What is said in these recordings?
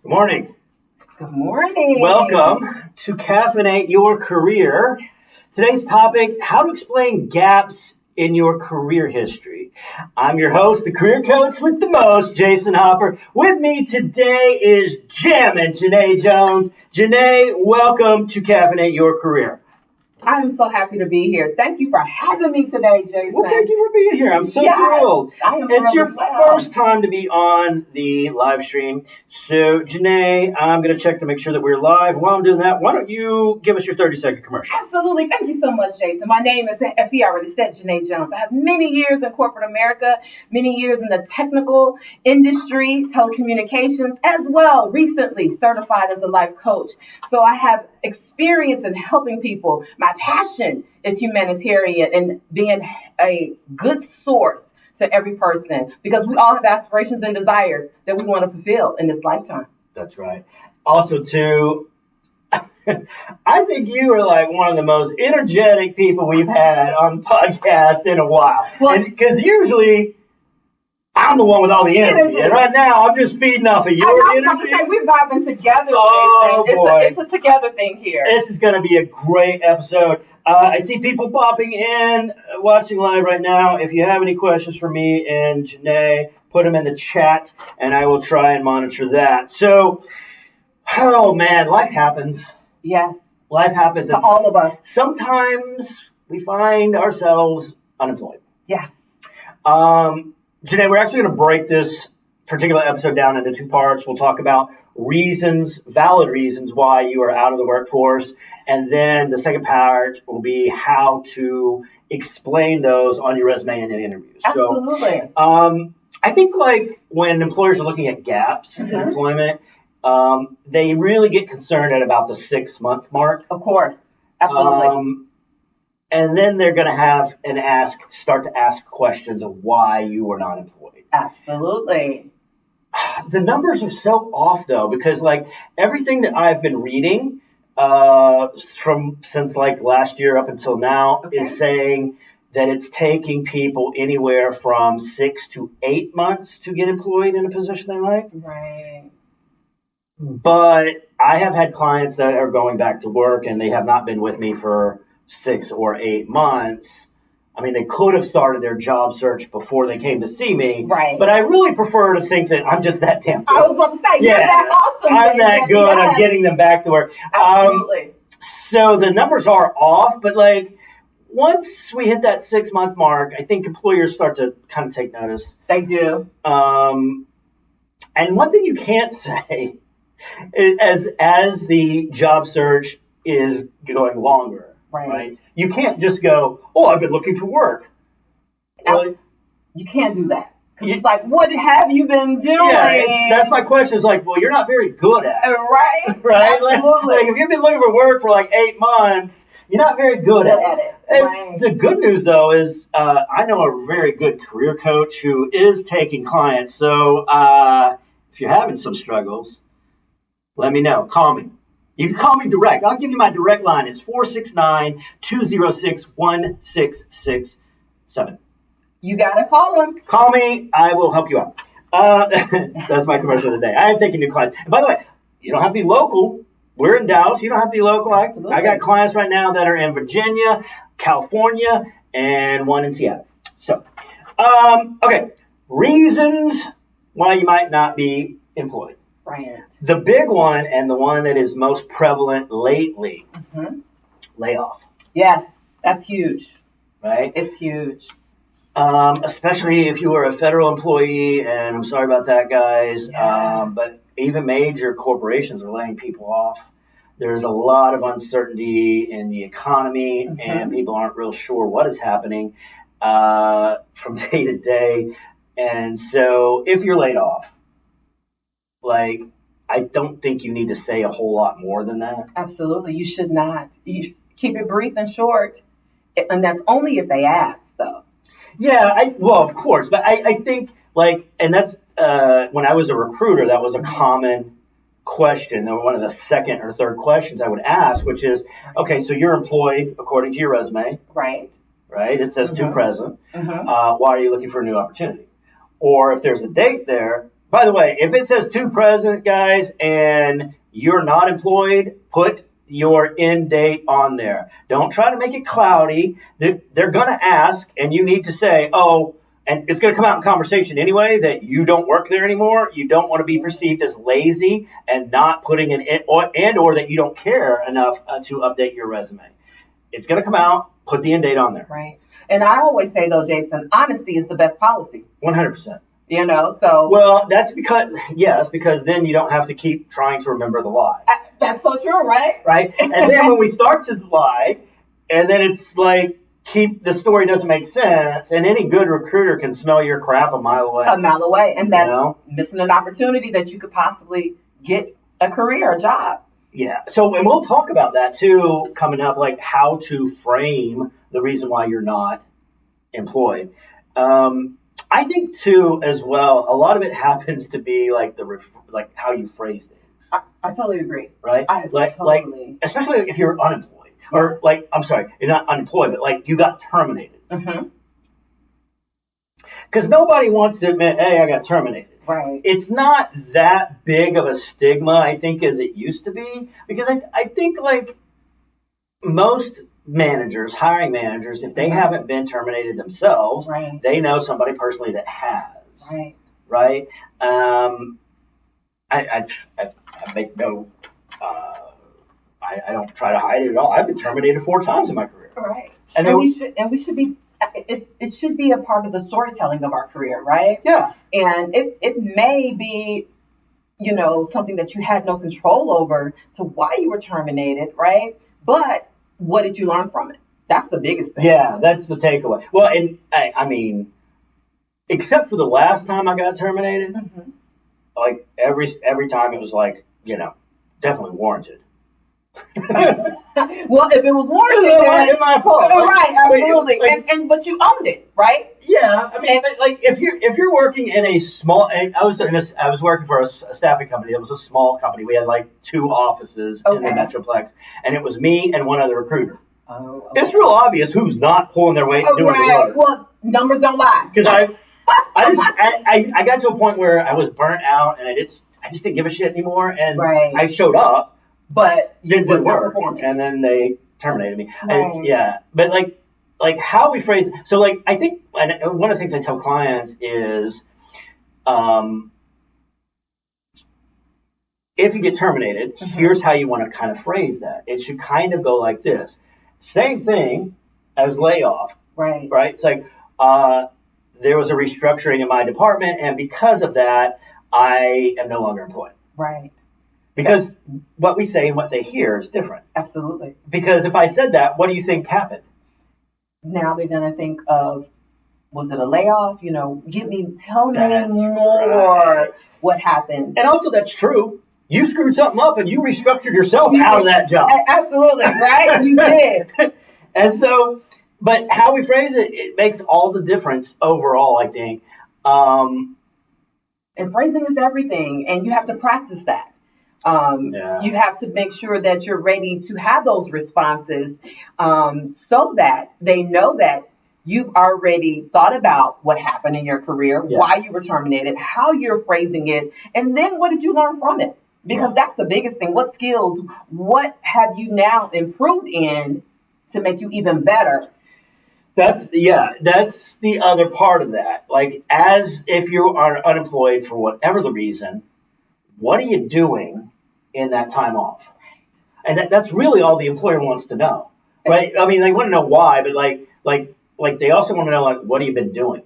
Good morning. Good morning. Welcome to Caffeinate Your Career. Today's topic, how to explain gaps in your career history. I'm your host, the career coach with the most, Jason Hopper. With me today is Jammin' Janae Jones. Janae, welcome to Caffeinate Your Career. I'm so happy to be here. Thank you for having me today, Jason. Well, thank you for being here. I'm so thrilled. I am It's your as well. first time to be on the live stream. So, Janae, I'm going to check to make sure that we're live. While I'm doing that, why don't you give us your 30-second commercial? Absolutely. Thank you so much, Jason. My name is, as he already said, Janae Jones. I have many years in corporate America, many years in the technical industry, telecommunications, as well, recently certified as a life coach. So I have experience in helping people. My passion is humanitarian and being a good source to every person, because we all have aspirations and desires that we want to fulfill in this lifetime. That's right. Also, too, I think you are like one of the most energetic people we've had on the podcast in a while. Because usually I'm the one with all the energy. And right now I'm just feeding off of your energy. We're vibing together. Oh, boy. It's a together thing here. This is going to be a great episode. I see people popping in, watching live right now. If you have any questions for me and Janae, put them in the chat, and I will try and monitor that. So, oh, man, life happens. Yes. Life happens. To all of us. Sometimes we find ourselves unemployed. Yes. Janae, we're actually going to break this particular episode down into two parts. We'll talk about valid reasons why you are out of the workforce. And then the second part will be how to explain those on your resume and in interviews. Absolutely. So, I think like when employers are looking at gaps in employment, they really get concerned at about the 6-month mark. Of course. Absolutely. And then they're going to start to ask questions of why you were not employed. Absolutely. The numbers are so off, though, because like everything that I've been reading since like last year up until now is saying that it's taking people anywhere from 6 to 8 months to get employed in a position they like. Right. But I have had clients that are going back to work and they have not been with me for 6 or 8 months. I mean, they could have started their job search before they came to see me. Right. But I really prefer to think that I'm just that damn good. I was about to say, you're that awesome. I'm that good. Yes. I'm getting them back to work. Absolutely. So the numbers are off, but like once we hit that 6-month mark, I think employers start to kind of take notice. They do. And one thing you can't say is as the job search is going longer. Right. You can't just go, oh, I've been looking for work. Well, you can't do that. Because it's like, what have you been doing? Yeah, that's my question. It's like, well, you're not very good at it. Right. Right? Absolutely. Like if you've been looking for work for like 8 months, you're not very good at it. Right. The good news, though, is I know a very good career coach who is taking clients. So if you're having some struggles, let me know. Call me. You can call me direct. I'll give you my direct line. It's 469-206-1667. You got to call them. Call me. I will help you out. That's my commercial of the day. I am taking new clients. And by the way, you don't have to be local. We're in Dallas. You don't have to be local. I got clients right now that are in Virginia, California, and one in Seattle. So, okay. Reasons why you might not be employed. Right. The big one and the one that is most prevalent lately, layoff. Yes, that's huge. Right? It's huge. Especially if you are a federal employee, and I'm sorry about that, guys, Yes. but even major corporations are laying people off. There's a lot of uncertainty in the economy, and people aren't real sure what is happening from day to day. And so if you're laid off, like, I don't think you need to say a whole lot more than that. Absolutely. You should not. You keep it brief and short. And that's only if they ask, though. Yeah, well, of course. But I think, like, and that's when I was a recruiter, that was a common question. Or one of the second or third questions I would ask, which is, okay, so you're employed according to your resume. Right. Right? It says to present. Why are you looking for a new opportunity? Or if there's a date there, By the way, if it says to present, guys, and you're not employed, put your end date on there. Don't try to make it cloudy. They're going to ask, and you need to say, oh, and it's going to come out in conversation anyway that you don't work there anymore. You don't want to be perceived as lazy and not putting an or that you don't care enough to update your resume. It's going to come out. Put the end date on there. Right. And I always say, though, Jason, honesty is the best policy. 100%. You know, so. Well, that's because then you don't have to keep trying to remember the lie. That's so true, right? Right? And then when we start to lie, and then it's like, the story doesn't make sense, and any good recruiter can smell your crap a mile away. A mile away. And that's missing an opportunity that you could possibly get a career, a job. Yeah. So, and we'll talk about that too coming up, like how to frame the reason why you're not employed. I think too, as well, a lot of it happens to be like like how you phrase things. I totally agree. Right? Like, especially if you're unemployed. Or I'm sorry, you're not unemployed, but like you got terminated. Because nobody wants to admit, hey, I got terminated. Right. It's not that big of a stigma, I think, as it used to be. Because I think like most managers, hiring managers, if they haven't been terminated themselves, they know somebody personally that has. Right. I make no. I don't try to hide it at all. I've been terminated 4 times in my career. Right. And we should be. It should be a part of the storytelling of our career, right? Yeah. And it may be, something that you had no control over to why you were terminated, right? But what did you learn from it? That's the biggest thing. Yeah, that's the takeaway. Well, and I mean, except for the last time I got terminated, like every time it was like, definitely warranted. Well, if it was warranted, then it's my fault. Right, absolutely. But you owned it, right? Yeah, I mean, like if you're working in a small, I was working for a staffing company. It was a small company. We had like 2 offices in the Metroplex, and it was me and one other recruiter. Oh, okay. It's real obvious who's not pulling their weight and doing the work. Well, numbers don't lie. Because I got to a point where I was burnt out, and I just didn't give a shit anymore, and I showed up. But you didn't work, and then they terminated me. And, but like how we phrase it. So like I think one of the things I tell clients is, if you get terminated, here's how you want to kind of phrase that. It should kind of go like this: same thing as layoff, right? It's like there was a restructuring in my department, and because of that, I am no longer employed, right? Because what we say and what they hear is different. Absolutely. Because if I said that, what do you think happened? Now they're going to think of, was it a layoff? Tell me more what happened. And also that's true. You screwed something up and you restructured yourself out of that job. Absolutely, right? You did. And so, but how we phrase it, it makes all the difference overall, I think. And phrasing is everything, and you have to practice that. You have to make sure that you're ready to have those responses so that they know that you've already thought about what happened in your career, why you were terminated, how you're phrasing it, and then what did you learn from it? Because that's the biggest thing. What skills, what have you now improved in to make you even better? That's the other part of that. Like, as if you are unemployed for whatever the reason, what are you doing in that time off? And that's really all the employer wants to know, right? I mean, they want to know why, but like they also want to know, like, what have you been doing?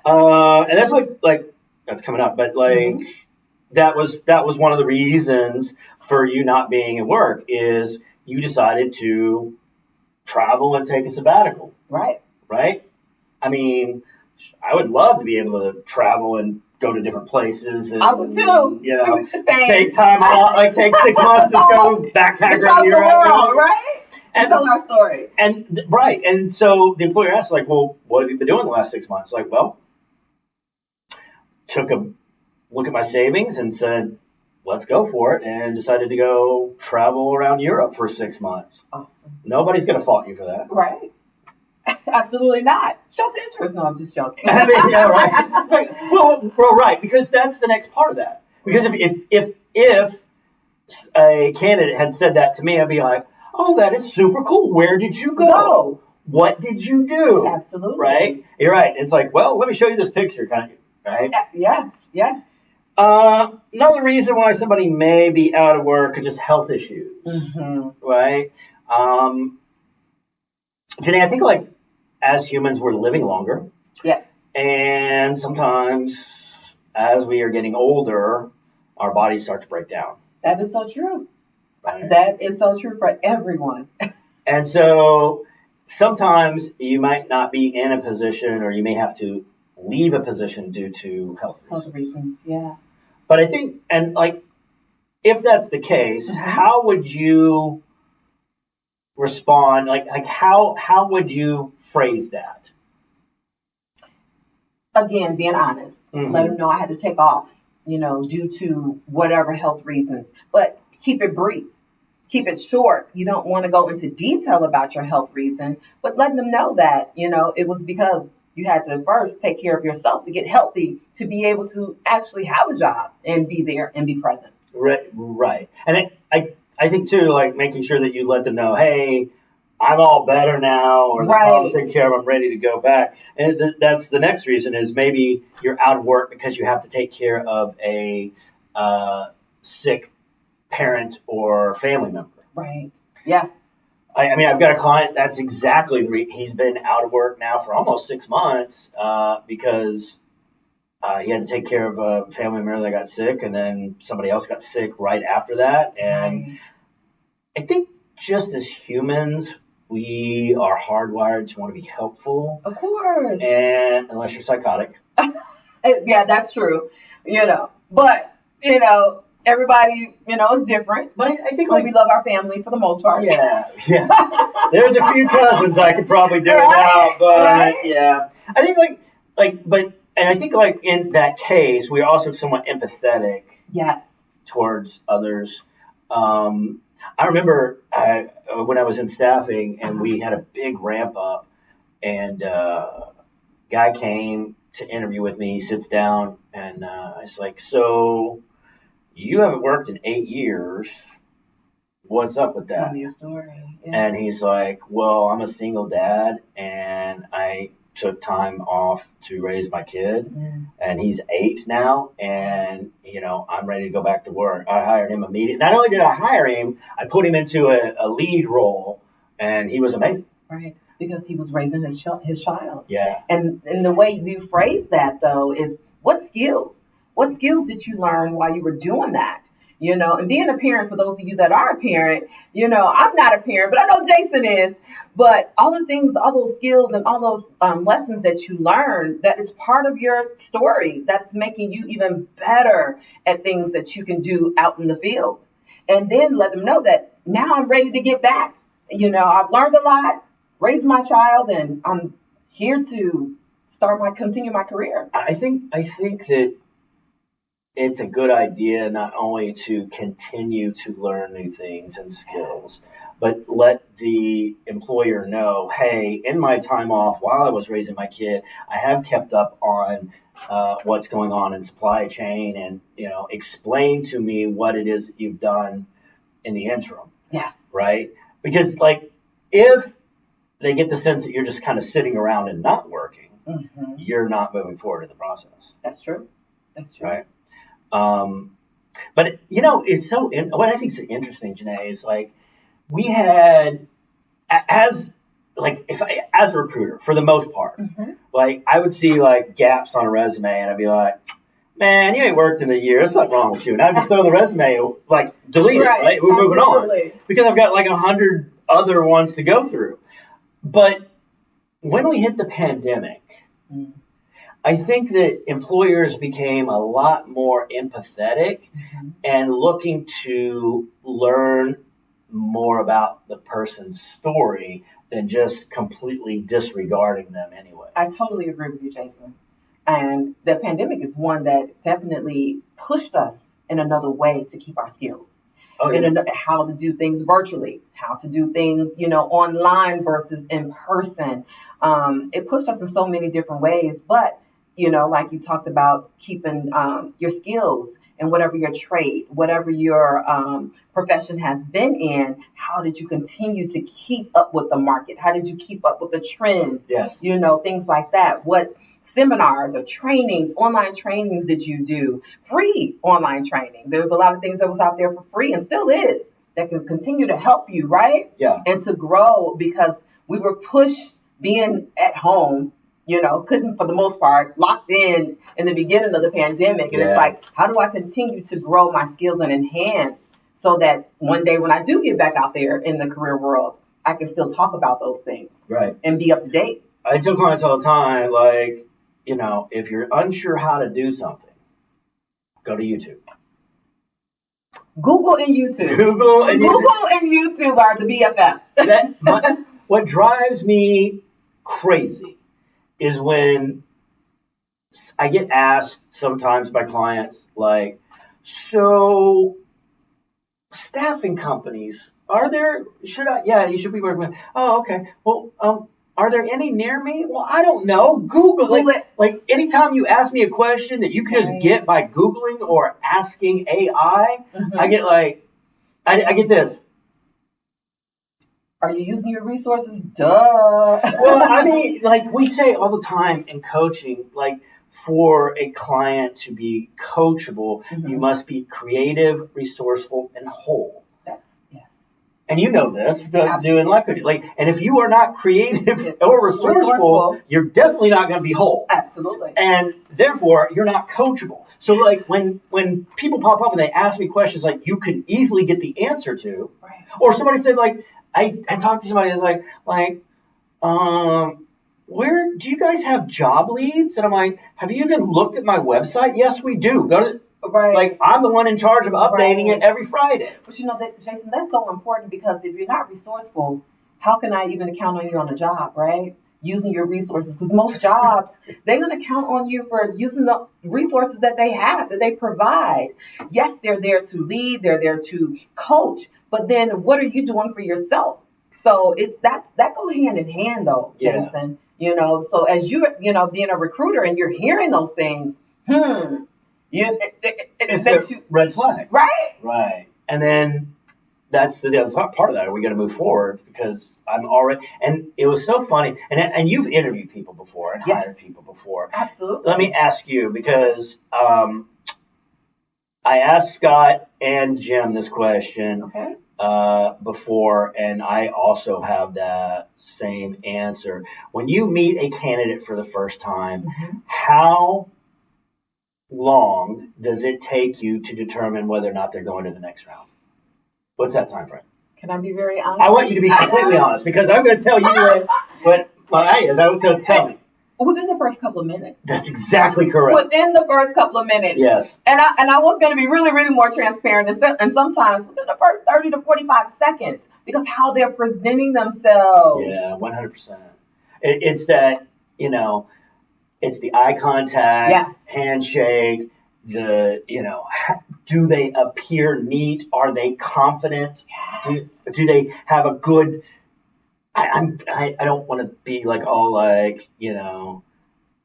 And that's like that's coming up, but like that was one of the reasons for you not being at work is you decided to travel and take a sabbatical, right? I mean, I would love to be able to travel and go to different places. And, I would too. Take time off, like take 6 months to go backpack around Europe. Right? And tell our story. And so the employer asked, like, well, what have you been doing the last 6 months? Like, well, took a look at my savings and said, let's go for it, and decided to go travel around Europe for 6 months. Awesome. Nobody's going to fault you for that. Right. Absolutely not. Show pictures. No, I'm just joking. I mean, yeah, right. Like, well, right, because that's the next part of that. Because if a candidate had said that to me, I'd be like, "Oh, that is super cool. Where did you go? What did you do?" Absolutely. Right? You're right. It's like, well, let me show you this picture, kind of. Right? Yeah. Yes. Another reason why somebody may be out of work is just health issues, right? Janae, I think like as humans, we're living longer. Yes. And sometimes as we are getting older, our bodies start to break down. That is so true. Right? That is so true for everyone. And so sometimes you might not be in a position or you may have to leave a position due to health reasons. Health reasons, yeah. But I think, and like, if that's the case, how would you respond? Like how would you phrase that? Again, being honest. Let them know I had to take off, due to whatever health reasons. But keep it brief. Keep it short. You don't want to go into detail about your health reason, but letting them know that, it was because you had to first take care of yourself to get healthy, to be able to actually have a job and be there and be present. Right. And I think too, like making sure that you let them know, hey, I'm all better now, or the problem's taken care of, I'm ready to go back. And that's the next reason is maybe you're out of work because you have to take care of a sick parent or family member. Right. Yeah. I mean, I've got a client that's exactly he's been out of work now for almost 6 months because he had to take care of a family member that got sick, and then somebody else got sick right after that. And I think just as humans, we are hardwired to want to be helpful. Of course. And unless you're psychotic. Yeah, that's true. But, everybody, is different. But I think like we love our family for the most part. Yeah. There's a few cousins I could probably do without, but yeah. I think and I think like in that case, we're also somewhat empathetic. Yes. Towards others. I remember when I was in staffing and we had a big ramp up, and guy came to interview with me. He sits down and it's like, so you haven't worked in 8 years. What's up with that? Tell me your story. Yeah. And he's like, well, I'm a single dad and I took time off to raise my kid, and he's 8 now, and I'm ready to go back to work. I hired him immediately. Not only did I hire him, I put him into a lead role, and he was amazing. Right, because he was raising his child. Yeah. And the way you phrase that though is what skills did you learn while you were doing that? And being a parent, for those of you that are a parent, I'm not a parent, but I know Jason is. But all the things, all those skills and all those lessons that you learn, that is part of your story. That's making you even better at things that you can do out in the field. And then let them know that now I'm ready to get back. I've learned a lot, raised my child, and I'm here to continue my career. I think that it's a good idea not only to continue to learn new things and skills, but let the employer know, hey, in my time off while I was raising my kid, I have kept up on what's going on in supply chain, and explain to me what it is that you've done in the interim. Yeah. Right? Because like if they get the sense that you're just kind of sitting around and not working, you're not moving forward in the process. That's true. Right. But it's what I think is interesting, Janae, is like we had as a recruiter, for the most part, like I would see like gaps on a resume and I'd be like, man, you ain't worked in a year. There's something wrong with you. And I'd just throw the resume, like delete it. Right? We're moving on because I've got like 100 other ones to go through. But when we hit the pandemic, I think that employers became a lot more empathetic and looking to learn more about the person's story than just completely disregarding them anyway. I totally agree with you, Jason. And the pandemic is one that definitely pushed us in another way to keep our skills. and how to do things virtually, how to do things, online versus in person. It pushed us in so many different ways, but, like you talked about keeping your skills and whatever your trade, whatever your profession has been in, how did you continue to keep up with the market? How did you keep up with the trends? Yes. Things like that. What seminars or trainings, online trainings did you do? Free online trainings. There was a lot of things that was out there for free and still is that can continue to help you, right? Yeah. And to grow, because we were pushed being at home, couldn't, for the most part, locked in the beginning of the pandemic. And it's like, how do I continue to grow my skills and enhance so that one day when I do get back out there in the career world, I can still talk about those things, right, and be up to date. I tell clients all the time, like, if you're unsure how to do something, go to YouTube. Google and YouTube. Google and YouTube are the BFFs. What drives me crazy is when I get asked sometimes by clients, like, so staffing companies, you should be working with, oh, okay. Well, are there any near me? Well, I don't know. Google it. Like anytime you ask me a question that you can just get by Googling or asking AI, I get I get this. Are you using your resources? Duh. Well, I mean, like we say all the time in coaching, like for a client to be coachable, you must be creative, resourceful, and whole. And you know this, doing life coaching. And if you are not creative or resourceful, you're definitely not going to be whole. Absolutely. And therefore, you're not coachable. So, when people pop up and they ask me questions like you could easily get the answer to, right. Or somebody said I talked to somebody that's where do you guys have job leads? And I'm like, have you even looked at my website? Yes, we do. Go to. Right. I'm the one in charge of updating it every Friday. But Jason, that's so important, because if you're not resourceful, how can I even count on you on a job, right? Using your resources, because most jobs, they're going to count on you for using the resources that they have, that they provide. Yes, they're there to lead, they're there to coach, but then what are you doing for yourself? So that go hand in hand, though, Jason. So as you're, being a recruiter and you're hearing those things, it makes you red flag, right? Right, and then that's the other part of that. We got to move forward because I'm already. And it was so funny. And you've interviewed people before and hired people before. Absolutely. Let me ask you, because I asked Scott and Jim this question before, and I also have that same answer. When you meet a candidate for the first time, how long does it take you to determine whether or not they're going to the next round? What's that time frame? Can I be very honest? I want you to be completely honest, because I'm going to tell you what my eye is. So tell me. Within the first couple of minutes. That's exactly correct. Within the first couple of minutes. Yes. And I was going to be really, really more transparent, and sometimes within the first 30 to 45 seconds, because how they're presenting themselves. Yeah, 100%. It's that, it's the eye contact, handshake, do they appear neat? Are they confident? Yes. Do they have a good, I don't want to be all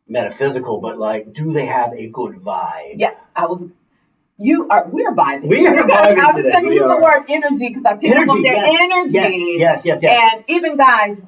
metaphysical, but do they have a good vibe? Yeah, we're vibing. We are vibing I was going to use the word energy because I picked up on their energy. Yes. And even guys,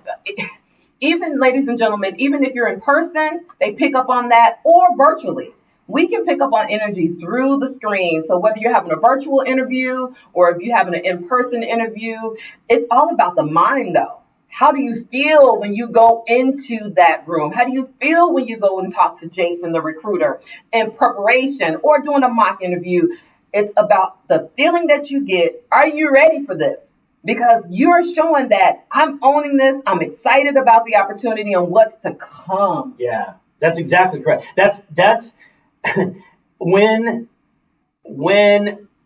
even ladies and gentlemen, even if you're in person, they pick up on that, or virtually. We can pick up on energy through the screen. So whether you're having a virtual interview or if you're having an in-person interview, it's all about the mind, though. How do you feel when you go into that room? How do you feel when you go and talk to Jason, the recruiter, in preparation or doing a mock interview? It's about the feeling that you get. Are you ready for this? Because you're showing that I'm owning this. I'm excited about the opportunity and what's to come. Yeah, that's exactly correct. That's when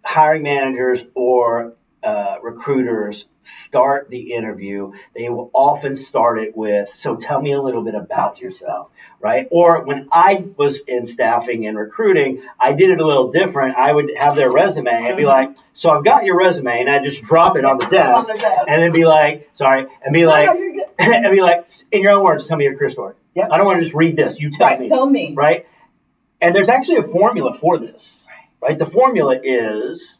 hiring managers or recruiters start the interview, they will often start it with, so tell me a little bit about yourself, right? Or when I was in staffing and recruiting, I did it a little different. I would have their resume and be like, so I've got your resume, and I just drop it on the desk and then be like, and be like, in your own words, tell me your career story. Yep. I don't want to just read this. You tell me. Tell me. Right? And there's actually a formula for this, right? The formula is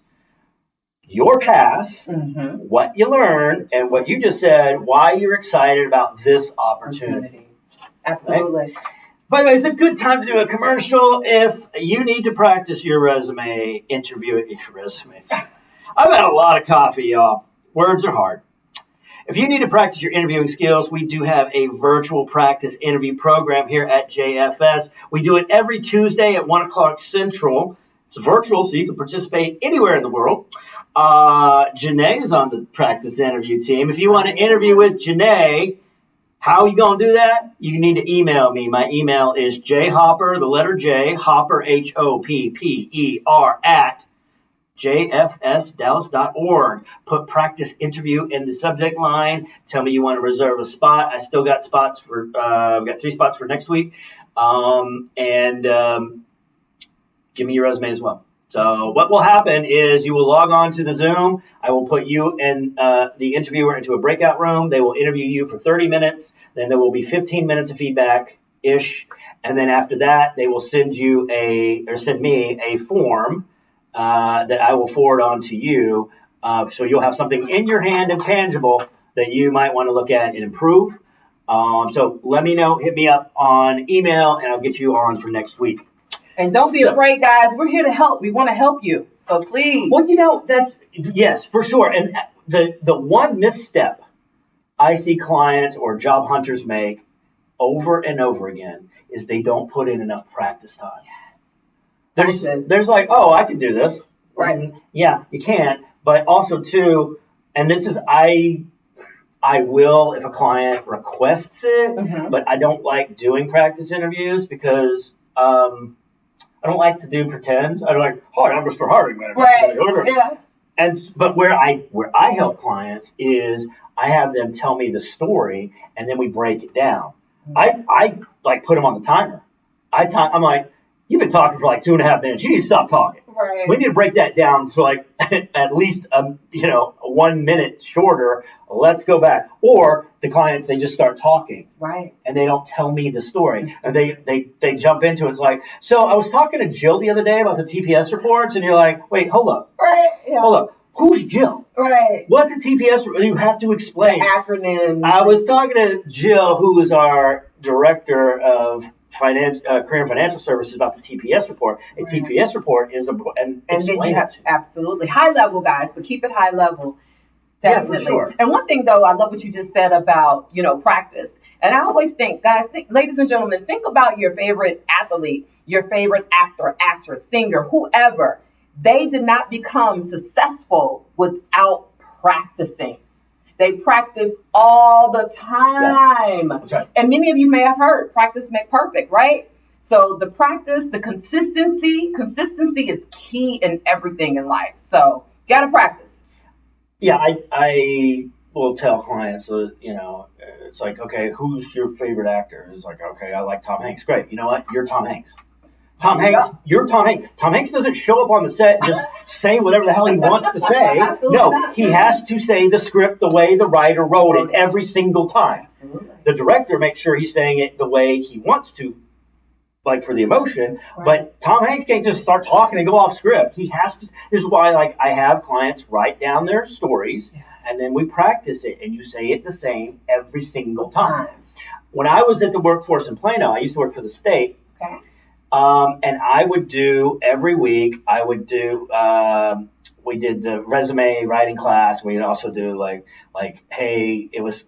your past, what you learned, and what you just said, why you're excited about this opportunity. Absolutely. Right? By the way, it's a good time to do a commercial if you need to practice your resume, interview your resume. I've had a lot of coffee, y'all. Words are hard. If you need to practice your interviewing skills, we do have a virtual practice interview program here at JFS. We do it every Tuesday at 1 o'clock Central. It's virtual, so you can participate anywhere in the world. Janae is on the practice interview team. If you want to interview with Janae, how are you going to do that? You need to email me. My email is jhopper, the letter J, Hopper, HOPPER, at jfsdallas.org. Put practice interview in the subject line. Tell me you want to reserve a spot. I still got spots for, I've got 3 spots for next week. Give me your resume as well. So what will happen is you will log on to the Zoom. I will put you and the interviewer into a breakout room. They will interview you for 30 minutes. Then there will be 15 minutes of feedback-ish. And then after that, they will send me a form that I will forward on to you. So you'll have something in your hand and tangible that you might want to look at and improve. So let me know. Hit me up on email, and I'll get you on for next week. And don't be afraid, guys. We're here to help. We want to help you. So please. Well, yes, for sure. And the one misstep I see clients or job hunters make over and over again is they don't put in enough practice time. Yes. There's like, oh, I can do this. Right. Yeah, you can. But also, too, and this is, I will if a client requests it, but I don't like doing practice interviews because I don't like to do pretend. I don't like, hi, I'm Mr. Hiring Manager. Right. Yes. But where I help clients is I have them tell me the story and then we break it down. I like put them on the timer. I'm like, you've been talking for like 2.5 minutes. You need to stop talking. Right. We need to break that down for like at least 1 minute shorter. Let's go back. Or the clients, they just start talking. Right. And they don't tell me the story. And they jump into it. It's like, so I was talking to Jill the other day about the TPS reports, and you're like, wait, hold up. Right. Yeah. Hold up. Who's Jill? Right. What's a TPS? You have to explain. The acronym. I was talking to Jill, who is our director of career and financial services, about the TPS report. A TPS report is and then you have absolutely high level, guys, but keep it high level. Definitely. Yeah, for sure. And one thing, though, I love what you just said about practice. And I always think, guys, ladies and gentlemen, think about your favorite athlete, your favorite actor, actress, singer, whoever. They did not become successful without practicing. They practice all the time. Yeah, that's right. And many of you may have heard, practice make perfect, right? So the practice, the consistency is key in everything in life. So got to practice. Yeah, I will tell clients, it's like, okay, who's your favorite actor? It's like, okay, I like Tom Hanks. Great. You know what? You're Tom Hanks. You're Tom Hanks. Tom Hanks doesn't show up on the set just saying whatever the hell he wants to say. No, he has to say the script the way the writer wrote it every single time. Absolutely. The director makes sure he's saying it the way he wants to, like for the emotion. Right. But Tom Hanks can't just start talking and go off script. He has to. This is why, I have clients write down their stories, and then we practice it, and you say it the same every single time. When I was at the workforce in Plano, I used to work for the state. Okay. And I would do every week, we did the resume writing class. We'd also do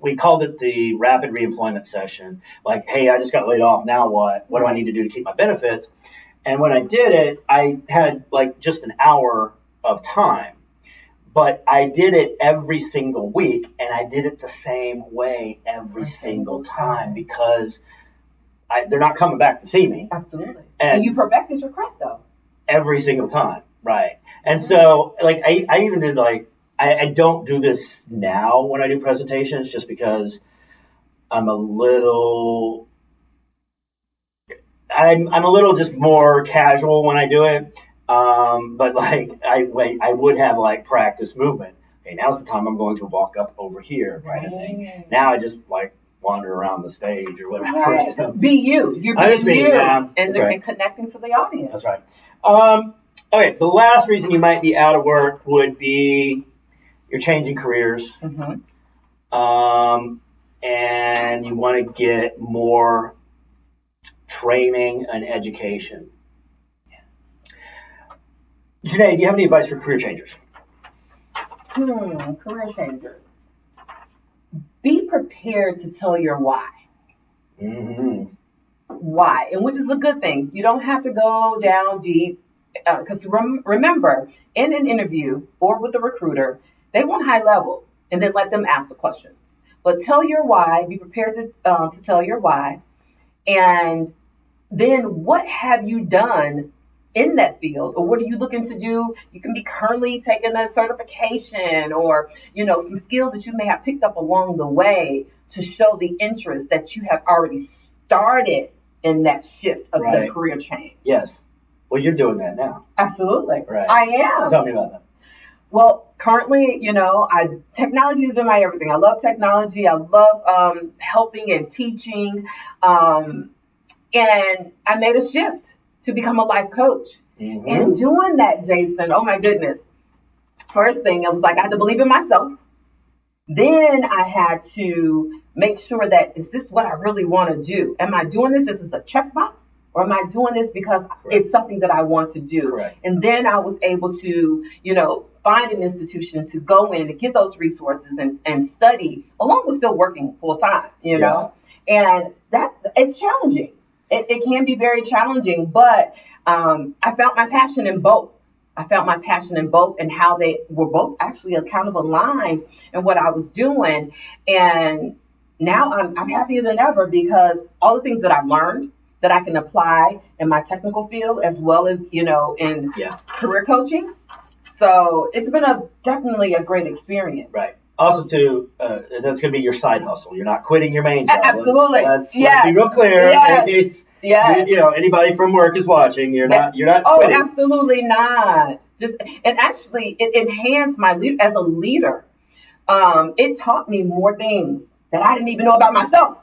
we called it the rapid reemployment session. Like, hey, I just got laid off. Now what? What do I need to do to keep my benefits? And when I did it, I had just an hour of time. But I did it every single week, and I did it the same way every single time because they're not coming back to see me. Absolutely. And you perfected your craft, though. Every single time, right. And so, I even did, I don't do this now when I do presentations, just because I'm a little I'm a little just more casual when I do it. But like I would have like practice movement. Okay, now's the time I'm going to walk up over here, kind of thing. Now I just like wander around the stage or whatever. Right. So, Be you. You're I'm just being being, you, right. and connecting to the audience. That's right. Okay, the last reason you might be out of work would be you're changing careers, and you want to get more training and education. Janae, do you have any advice for career changers? Career changers. Be prepared to tell your why. Mm-hmm. Why, and which is a good thing. You don't have to go down deep, because remember, in an interview or with a recruiter, they want high level, and then let them ask the questions. But tell your why. Be prepared to tell your why, and then what have you done in that field, or what are you looking to do? You can be currently taking a certification, or some skills that you may have picked up along the way to show the interest that you have already started in that shift of the career change. Yes. Well, you're doing that now. Absolutely. Right. I am. Tell me about that. Well, currently, technology has been my everything. I love technology. I love helping and teaching. And I made a shift to become a life coach. Mm-hmm. And doing that, Jason, oh my goodness. First thing, it was like I had to believe in myself. Then I had to make sure that, is this what I really want to do? Am I doing this just as a checkbox? Or am I doing this because it's something that I want to do? Correct. And then I was able to, find an institution to go in and get those resources and study, along with still working full time, know? And that it's challenging. It can be very challenging, but I found my passion in both. And how they were both actually kind of aligned in what I was doing. And now I'm happier than ever, because all the things that I've learned that I can apply in my technical field, as well as, in career coaching. So it's been definitely a great experience. Right. Also, too, that's going to be your side hustle. You're not quitting your main job. Absolutely. Let's be real clear. Yes. In case anybody from work is watching, you're not quitting. Oh, absolutely not. And actually, it enhanced my as a leader. It taught me more things that I didn't even know about myself.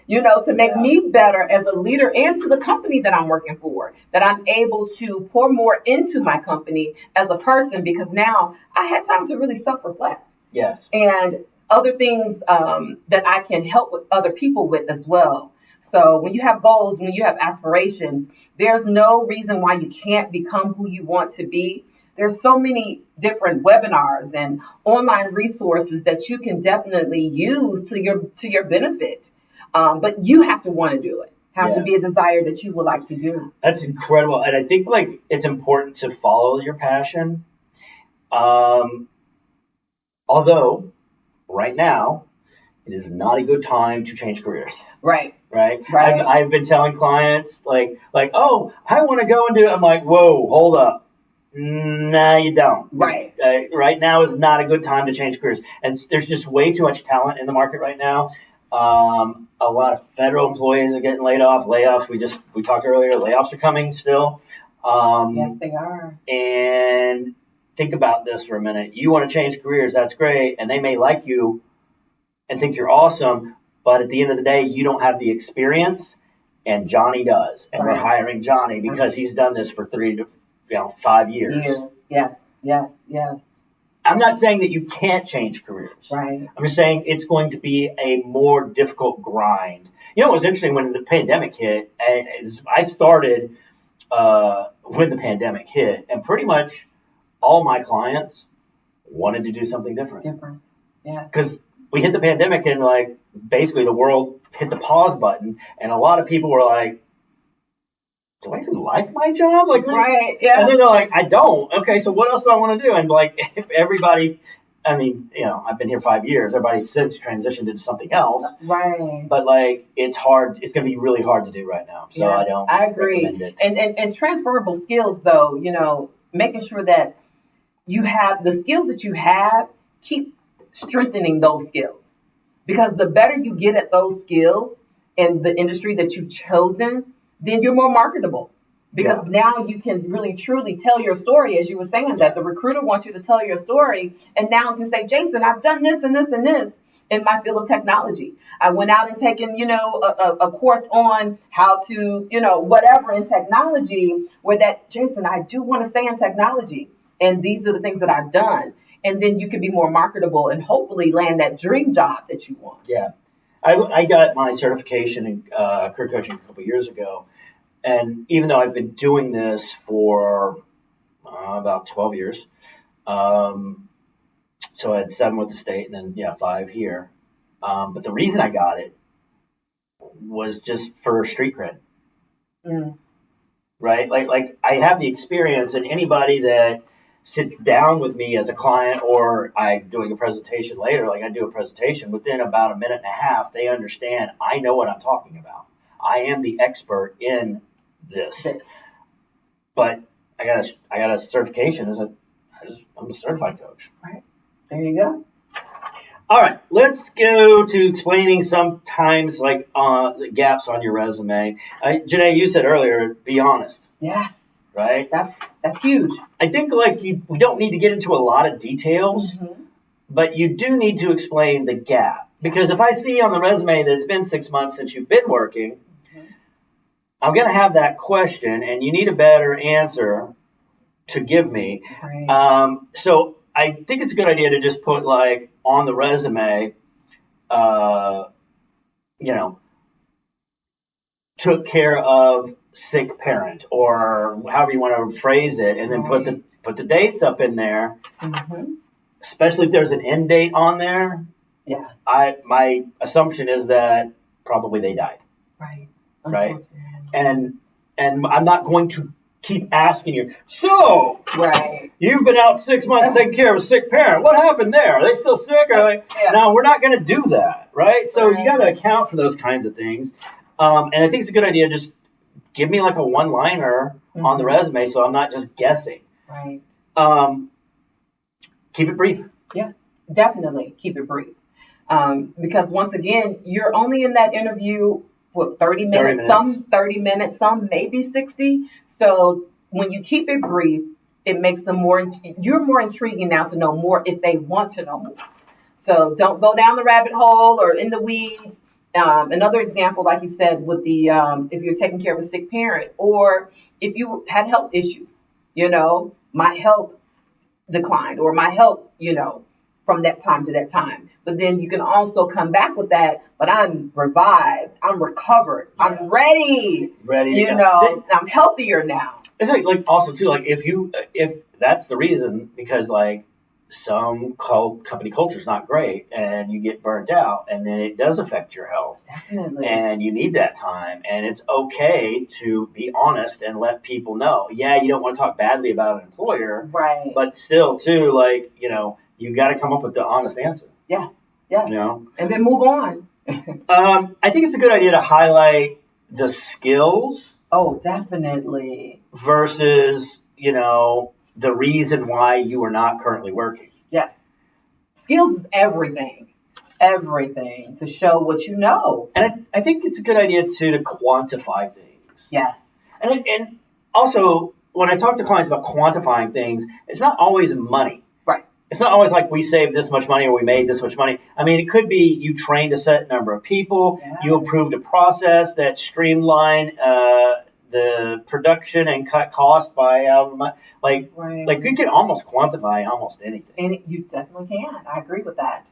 To make me better as a leader, and to the company that I'm working for, that I'm able to pour more into my company as a person, because now I had time to really self-reflect. Yes. And other things that I can help with other people with as well. So when you have goals, when you have aspirations, there's no reason why you can't become who you want to be. There's so many different webinars and online resources that you can definitely use to your benefit. But you have to want to do it. Have to be a desire that you would like to do. That's incredible. And I think it's important to follow your passion. Although right now it is not a good time to change careers. Right. I've been telling clients like, oh, I want to go and do it. I'm like, whoa, hold up. Nah, you don't. Right. Right now is not a good time to change careers. And there's just way too much talent in the market right now. A lot of federal employees are getting laid off. Layoffs, we talked earlier, layoffs are coming still. Yes, they are. And think about this for a minute. You want to change careers, that's great. And they may like you and think you're awesome. But at the end of the day, you don't have the experience, and Johnny does. And we're hiring Johnny because he's done this for 3 to 5 years. Yes. I'm not saying that you can't change careers. Right. I'm just saying it's going to be a more difficult grind. It was interesting when the pandemic hit. I started when the pandemic hit, and pretty much all my clients wanted to do something different. Yeah. Because we hit the pandemic, and basically the world hit the pause button, and a lot of people were like, do I even like my job? Right, yeah. And then they're like, I don't. Okay, so what else do I want to do? And if everybody, I've been here 5 years. Everybody since transitioned into something else. Right. But it's hard. It's going to be really hard to do right now. So I agree. Recommend it. And transferable skills, though, making sure that you have the skills that you have, keep strengthening those skills, because the better you get at those skills in the industry that you've chosen, then you're more marketable. Because now you can really truly tell your story, as you were saying, that the recruiter wants you to tell your story. And now to say, Jason, I've done this and this and this in my field of technology. I went out and taken, a course on how to, whatever in technology, where that, Jason, I do want to stay in technology. And these are the things that I've done. And then you can be more marketable and hopefully land that dream job that you want. Yeah. I got my certification in career coaching a couple years ago. And even though I've been doing this for about 12 years, so I had 7 with the state and then, 5 here. But the reason I got it was just for street cred. Right? Like I have the experience, and anybody that sits down with me as a client, or I'm doing a presentation later, like I do a presentation, within about a minute and a half, they understand I know what I'm talking about. I am the expert in this. But I got a certification I'm a certified coach. Right. There you go. All right, let's go to explaining sometimes like the gaps on your resume. Janae, you said earlier, be honest. Yes. Right? That's huge. I think we don't need to get into a lot of details, but you do need to explain the gap. Because if I see on the resume that it's been 6 months since you've been working, I'm going to have that question, and you need a better answer to give me. Right. So I think it's a good idea to just put like on the resume, took care of sick parent, or however you want to phrase it, and then put the dates up in there. Especially if there's an end date on there. Yes. My assumption is that probably they died. Right. And I'm not going to keep asking you, so you've been out 6 months taking care of a sick parent. What happened there? Are they still sick? No, we're not going to do that, right? So you got to account for those kinds of things. And I think it's a good idea. Just give me like a one-liner on the resume, so I'm not just guessing. Right. Keep it brief. Yes, definitely keep it brief. Because once again, you're only in that interview for 30 minutes, some 30 minutes, some maybe 60. So when you keep it brief, it makes them you're more intriguing now to know more if they want to know more. So don't go down the rabbit hole or in the weeds. Another example, like you said, with the if you're taking care of a sick parent, or if you had health issues, my health declined, or my health, from that time to that time. But then you can also come back with that, but I'm revived, I'm recovered, I'm ready, I'm healthier now. It's like also too, like if that's the reason, because like some company culture is not great and you get burnt out, and then it does affect your health. Definitely. And you need that time, and it's okay to be honest and let people know. Yeah, you don't want to talk badly about an employer, right? But still too, like, you got to come up with the honest answer. Yes. And then move on. I think it's a good idea to highlight the skills. Oh, definitely. Versus, the reason why you are not currently working. Yes. Skills is everything to show what you know. And I think it's a good idea too to quantify things. Yes. And also, when I talk to clients about quantifying things, it's not always money. Right. It's not always like we saved this much money or we made this much money. I mean, it could be you trained a set number of people, you improved a process that streamlined the production and cut costs by like you can almost quantify almost anything. And you definitely can. I agree with that.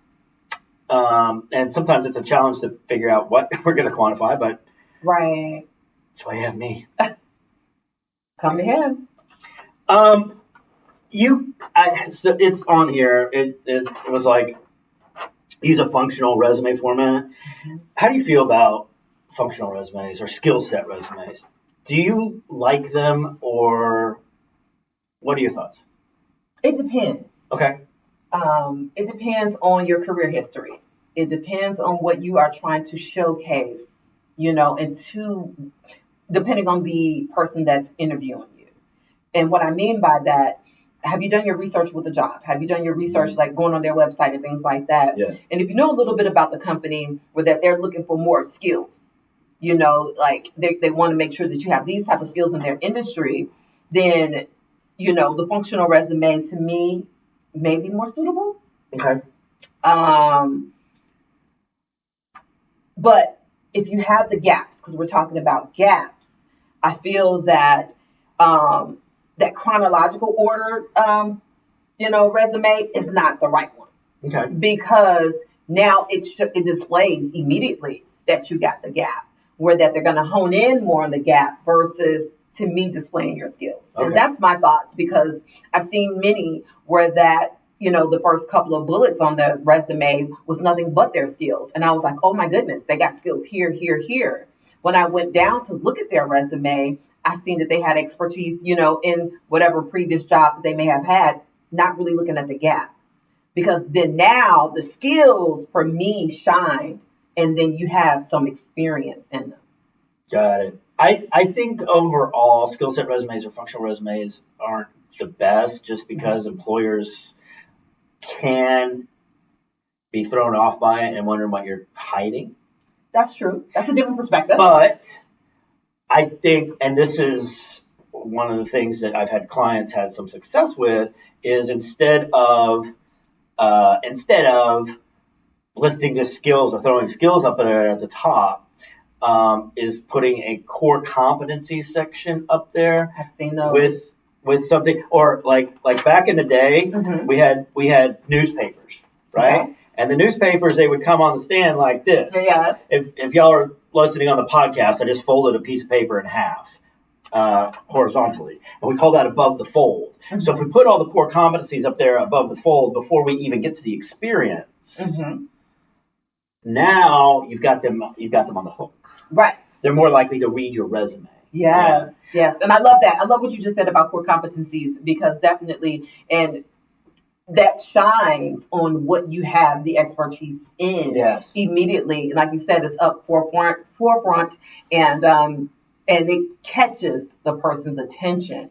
And sometimes it's a challenge to figure out what we're going to quantify, but that's why you have me. Come to him. So it's on here. It was like use a functional resume format. How do you feel about functional resumes or skill set resumes? Do you like them, or what are your thoughts? It depends. Okay. It depends on your career history. It depends on what you are trying to showcase, and depending on the person that's interviewing you. And what I mean by that, have you done your research with the job? Have you done your research, like going on their website and things like that? Yeah. And if you know a little bit about the company, or that they're looking for more skills, like they want to make sure that you have these type of skills in their industry, then, the functional resume to me may be more suitable. Okay. But if you have the gaps, because we're talking about gaps, I feel that that chronological order, resume is not the right one. Okay. Because now it displays immediately that you got the gap, where that they're going to hone in more on the gap versus to me displaying your skills. Okay. And that's my thoughts, because I've seen many where that, the first couple of bullets on the resume was nothing but their skills. And I was like, oh my goodness, they got skills here, here, here. When I went down to look at their resume, I seen that they had expertise, in whatever previous job that they may have had, not really looking at the gap. Because then now the skills for me shine, and then you have some experience in them. Got it. I think overall skill set resumes or functional resumes aren't the best, just because employers can be thrown off by it and wondering what you're hiding. That's true. That's a different perspective. But I think, and this is one of the things that I've had clients had some success with, is instead of listing the skills or throwing skills up there at the top, is putting a core competency section up there. I've seen those. With something, or like back in the day, we had newspapers, right? Okay. And the newspapers, they would come on the stand like this. Yeah. If y'all are listening on the podcast, I just folded a piece of paper in half, horizontally, and we call that above the fold. Mm-hmm. So if we put all the core competencies up there above the fold before we even get to the experience, now you've got them on the hook. Right. They're more likely to read your resume. Yes. And I love that. I love what you just said about core competencies, because definitely, and that shines on what you have the expertise in. Yes. Immediately. Like you said, it's up forefront, and it catches the person's attention.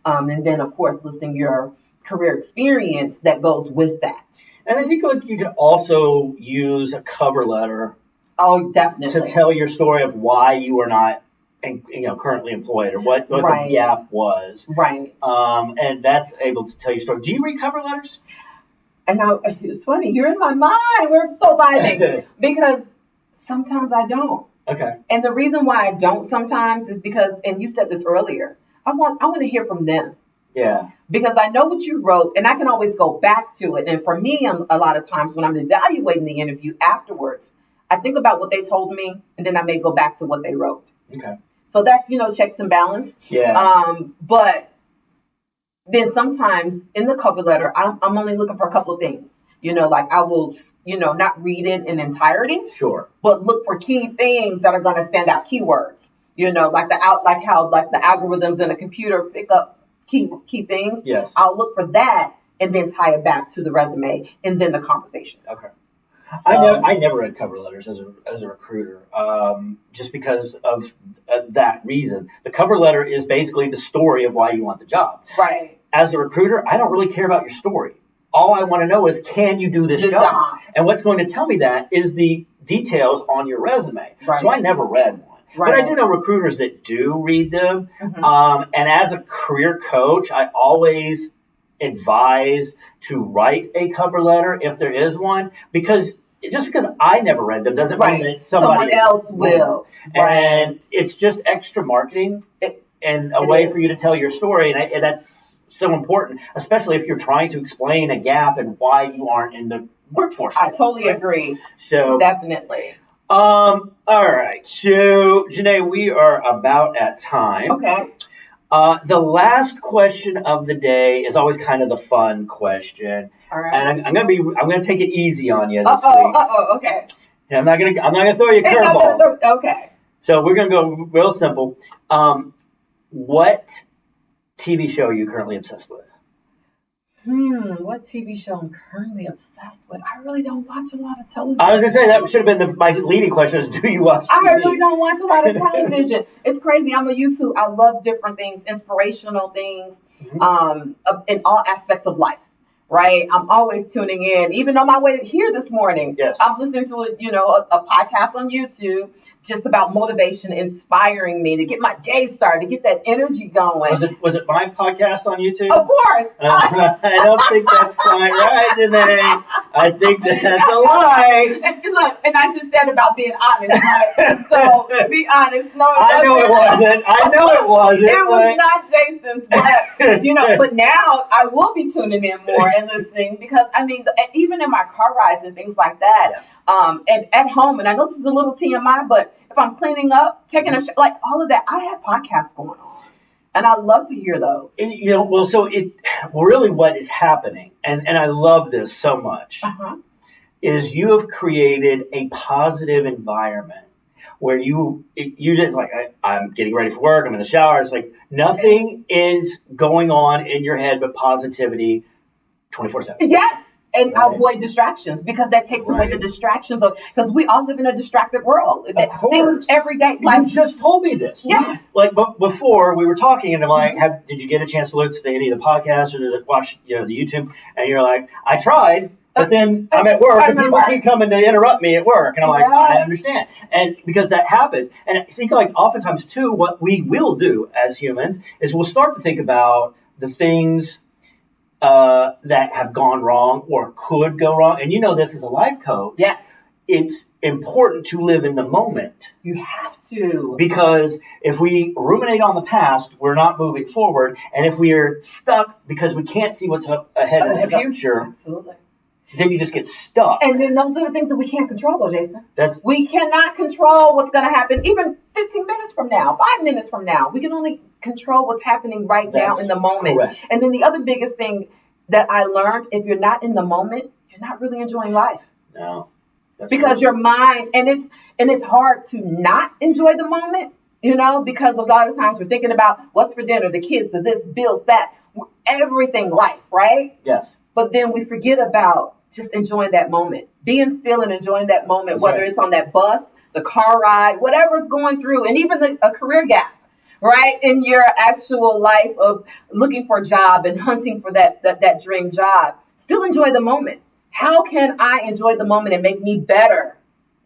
And then, of course, listing your career experience that goes with that. And I think you can also use a cover letter. Oh, definitely. To tell your story of why you are not, currently employed, or what the gap was. Right. And that's able to tell your story. Do you read cover letters? And now it's funny. You're in my mind. We're so vibing because sometimes I don't. Okay. And the reason why I don't sometimes is because, and you said this earlier, I want to hear from them. Yeah. Because I know what you wrote, and I can always go back to it. And for me, a lot of times when I'm evaluating the interview afterwards, I think about what they told me, and then I may go back to what they wrote. Okay. So that's, checks and balance. Yeah. But then sometimes in the cover letter, I'm only looking for a couple of things. Like I will, not read it in entirety. Sure. But look for key things that are going to stand out, keywords. Like how the algorithms in a computer pick up key things. Yes. I'll look for that and then tie it back to the resume and then the conversation. Okay. I never read cover letters as a recruiter, just because of that reason. The cover letter is basically the story of why you want the job. Right. As a recruiter, I don't really care about your story. All I want to know is, can you do this job? And what's going to tell me that is the details on your resume. Right. So I never read one. Right. But I do know recruiters that do read them. And as a career coach, I always advise to write a cover letter if there is one, because just because I never read them doesn't mean that someone else will. And it's just extra marketing and a way for you to tell your story. And that's so important, especially if you're trying to explain a gap and why you aren't in the workforce. I totally agree. So definitely. All right. So, Janae, we are about at time. Okay. The last question of the day is always kind of the fun question. All right. And I'm gonna take it easy on you this week. Okay. And I'm not gonna throw you a curveball. Okay. So we're gonna go real simple. What TV show are you currently obsessed with? What TV show I'm currently obsessed with? I really don't watch a lot of television. I was going to say that should have been my leading question is, do you watch TV? I really don't watch a lot of television. It's crazy. I'm a YouTube. I love different things, inspirational things, in all aspects of life. Right, I'm always tuning in. Even on my way here this morning, yes. I'm listening to a podcast on YouTube just about motivation, inspiring me to get my day started, to get that energy going. Was it my podcast on YouTube? Of course. I don't think that's quite right, Janae. I think that's a lie. Look, and I just said about being honest, right? So be honest. No, I know it wasn't. It was not Jason's, but but now I will be tuning in more and listening because even in my car rides and things like that, and at home, and I know this is a little TMI, but if I'm cleaning up, taking a like all of that, I have podcasts going on, and I love to hear those. Really what is happening, and I love this so much, is you have created a positive environment where you just like, I'm getting ready for work, I'm in the shower, it's like nothing is going on in your head but positivity 24/7. Yes. And avoid distractions because that takes away the distractions because we all live in a distracted world. Of course. Things every day. You just told me this. Yeah. But before we were talking and I'm like, did you get a chance to listen to any of the podcasts or to watch the YouTube? And you're like, I tried, but then I'm at work and people keep coming to interrupt me at work. And I'm like, I understand. And because that happens. And I think like oftentimes too, what we will do as humans is we'll start to think about the things that have gone wrong or could go wrong. And this as a life coach. Yes. It's important to live in the moment. You have to. Because if we ruminate on the past, we're not moving forward. And if we are stuck because we can't see what's up ahead in the future, absolutely, then you just get stuck. And then those are the things that we can't control, though, Jason. We cannot control what's going to happen even 15 minutes from now, 5 minutes from now. We can only control what's happening now in the moment. Correct. And then the other biggest thing that I learned, if you're not in the moment, you're not really enjoying life. No. Because your mind, and it's hard to not enjoy the moment, because a lot of times we're thinking about what's for dinner, the kids, the this, bills, that, everything life, right? Yes. But then we forget about just enjoying that moment, being still and enjoying that moment, whether it's on that bus, the car ride, whatever's going through, and even a career gap, right? In your actual life of looking for a job and hunting for that dream job, still enjoy the moment. How can I enjoy the moment and make me better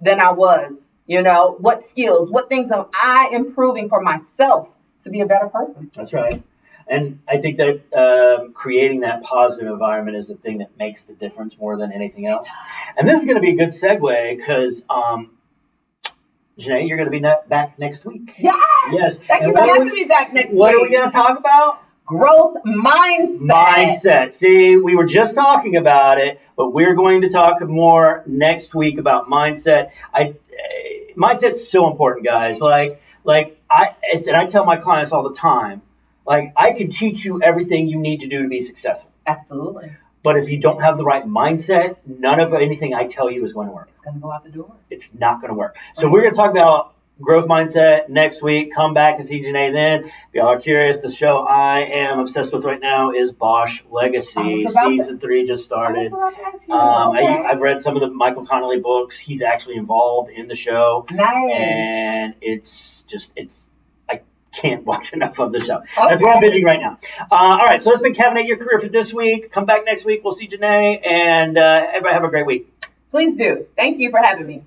than I was? What skills, what things am I improving for myself to be a better person? That's right. And I think that creating that positive environment is the thing that makes the difference more than anything else. And this is going to be a good segue because, Janae, you're going to be back next week. Yes. Thank you for having me back next week. What are we going to talk about? Growth mindset. See, we were just talking about it, but we're going to talk more next week about mindset. Mindset's so important, guys. I tell my clients all the time, I can teach you everything you need to do to be successful. Absolutely. But if you don't have the right mindset, none of anything I tell you is going to work. It's going to go out the door. It's not going to work. So we're going to talk about growth mindset next week. Come back and see Janae then. If y'all are curious, the show I am obsessed with right now is Bosch Legacy. Season 3 just started. I've read some of the Michael Connelly books. He's actually involved in the show. Nice. And I can't watch enough of the show. Okay. That's what I'm binging right now. All right, so that's been Caffeinate Your Career for this week. Come back next week. We'll see Janae. And everybody have a great week. Please do. Thank you for having me.